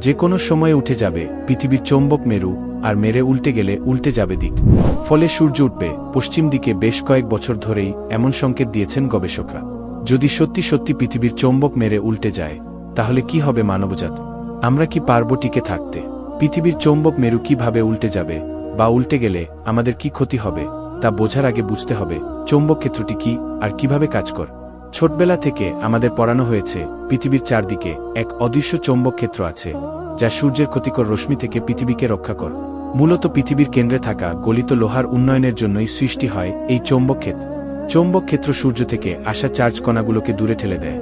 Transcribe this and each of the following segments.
যে কোনো সময়ে উঠে যাবে পৃথিবীর চৌম্বক মেরু, আর মেরে উল্টে গেলে উল্টে যাবে দিক। ফলে সূর্য উঠবে পশ্চিম দিকে বেশ কয়েক বছর ধরেই এমন সংকেত দিয়েছেন গবেষকরা। যদি সত্যি সত্যি পৃথিবীর চৌম্বক মেরে উল্টে যায়, তাহলে কি হবে মানবজাত? আমরা কি পারব টিকে থাকতে? পৃথিবীর চৌম্বক মেরু কিভাবে উল্টে যাবে বা উল্টে গেলে আমাদের কি ক্ষতি হবে তা বোঝার আগে বুঝতে হবে চৌম্বক ক্ষেত্রটি কি আর কিভাবে কাজ করে। ছোটবেলা থেকে আমাদের পড়ানো হয়েছে পৃথিবীর চারদিকে এক অদৃশ্য চৌম্বক ক্ষেত্র আছে, যা সূর্যের ক্ষতিকর রশ্মি থেকে পৃথিবীকে রক্ষা করে। মূলত পৃথিবীর কেন্দ্রে থাকা গলিত লোহার উন্নয়নের জন্যই সৃষ্টি হয় এই চৌম্বক ক্ষেত্র। চৌম্বক ক্ষেত্র সূর্য থেকে আসা চার্জ কণাগুলোকে দূরে ঠেলে দেয়,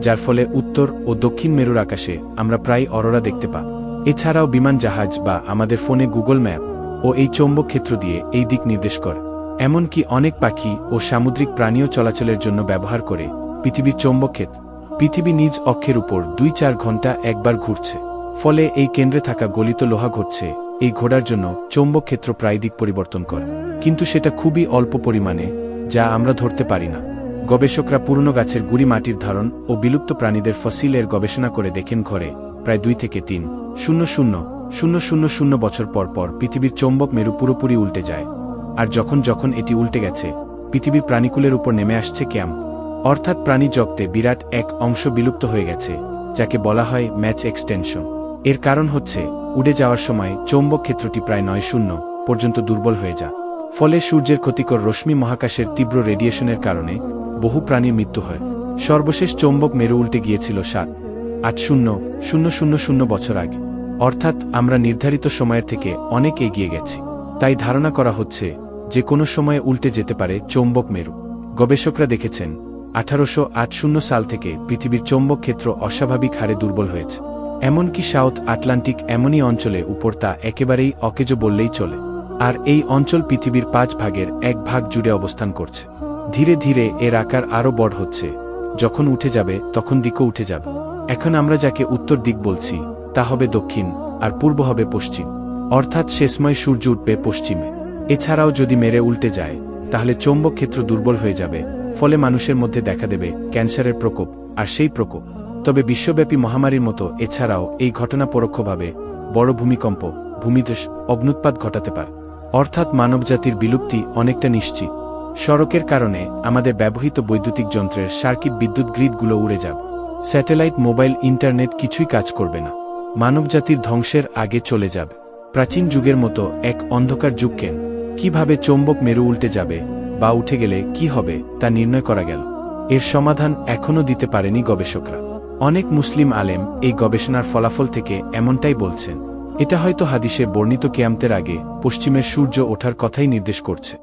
যার ফলে উত্তর ও দক্ষিণ মেরুর আকাশে আমরা প্রায় অরোরা দেখতে পাই। এছাড়াও বিমান জাহাজ বা আমাদের ফোনে গুগল ম্যাপ ও এই চৌম্বক ক্ষেত্র দিয়ে এই দিক নির্দেশ করে। এমনকি অনেক পাখি ও সামুদ্রিক প্রাণীও চলাচলের জন্য ব্যবহার করে পৃথিবীর চৌম্বক ক্ষেত্র। পৃথিবী নিজ অক্ষের উপর 2-4 ঘন্টা একবার ঘুরছে, ফলে এই কেন্দ্রে থাকা গলিত লোহা ঘটছে। এই ঘোরার জন্য চৌম্বক ক্ষেত্র প্রায় দিক পরিবর্তন করে, কিন্তু সেটা খুবই অল্প পরিমাণে, যা আমরা ধরতে পারি না। গবেষকরা পুরনো গাছের গুড়ি, মাটির ধারণ ও বিলুপ্ত প্রাণীদের ফসিলের গবেষণা করে দেখেন ঘরে প্রায় 2 থেকে 3,000,000 বছর পর পর পৃথিবীর চৌম্বক মেরু পুরোপুরি উল্টে যায়। আর যখন যখন এটি উল্টে গেছে, পৃথিবীর প্রাণীকুলের উপর নেমে আসছে ক্যাম, অর্থাৎ প্রাণী জগতে বিরাট এক অংশ বিলুপ্ত হয়ে গেছে, যাকে বলা হয় ম্যাচ এক্সটেনশন। এর কারণ হচ্ছে উড়ে যাওয়ার সময় চৌম্বক ক্ষেত্রটি প্রায় 9 পর্যন্ত দুর্বল হয়ে যায়। ফলে সূর্যের ক্ষতিকর রশ্মি, মহাকাশের তীব্র রেডিয়েশনের কারণে বহু প্রাণীর মৃত্যু হয়। সর্বশেষ চৌম্বক মেরু উল্টে গিয়েছিল 7,800,000 বছর আগে, অর্থাৎ আমরা নির্ধারিত সময়ের থেকে অনেক এগিয়ে গেছি। তাই ধারণা করা হচ্ছে যে কোনো সময়ে উল্টে যেতে পারে চৌম্বক মেরু। গবেষকরা দেখেছেন 1880 সাল থেকে পৃথিবীর চৌম্বক ক্ষেত্র অস্বাভাবিক হারে দুর্বল হয়েছে। এমনকি সাউথ আটলান্টিক এমনই অঞ্চলে উপর তা একেবারেই অকেজো বললেই চলে। আর এই অঞ্চল পৃথিবীর 5 ভাগের 1 ভাগ জুড়ে অবস্থান করছে। ধীরে ধীরে এর আকার আরও বড় হচ্ছে। যখন উঠে যাবে তখন দিকও উঠে যাবে। এখন আমরা যাকে উত্তর দিক বলছি তা হবে দক্ষিণ, আর পূর্ব হবে পশ্চিম, অর্থাৎ শেষময় সূর্য উঠবে পশ্চিমে। এছাড়াও যদি মেরে উল্টে যায়, তাহলে চৌম্বক ক্ষেত্র দুর্বল হয়ে যাবে, ফলে মানুষের মধ্যে দেখা দেবে ক্যান্সারের প্রকোপ, আর সেই প্রকোপ তবে বিশ্বব্যাপী মহামারীর মতো। এছাড়াও এই ঘটনা পরোক্ষভাবে বড় ভূমিকম্প, ভূমিধস, অগ্ন্যুৎপাত ঘটাতে পারে, অর্থাৎ মানবজাতির বিলুপ্তি অনেকটা নিশ্চিত। সড়কের কারণে আমাদের ব্যবহৃত বৈদ্যুতিক যন্ত্রের সার্কিট, বিদ্যুৎ গ্রিডগুলো উড়ে যাবে। স্যাটেলাইট, মোবাইল, ইন্টারনেট কিছুই কাজ করবে না। মানবজাতির ধ্বংসের আগে চলে যাবে প্রাচীন যুগের মতো এক অন্ধকার যুগ। কিভাবে চৌম্বক মেরু উল্টে যাবে বা উঠে গেলে কি হবে তা নির্ণয় করা গেল। এর সমাধান এখনও দিতে পারেনি গবেষকরা। অনেক মুসলিম আলেম এই গবেষণার ফলাফল থেকে এমনটাই বলছেন। এটা হয়তো হাদিসে বর্ণিত কিয়ামতের আগে পশ্চিমের সূর্য ওঠার কথাই নির্দেশ করছে।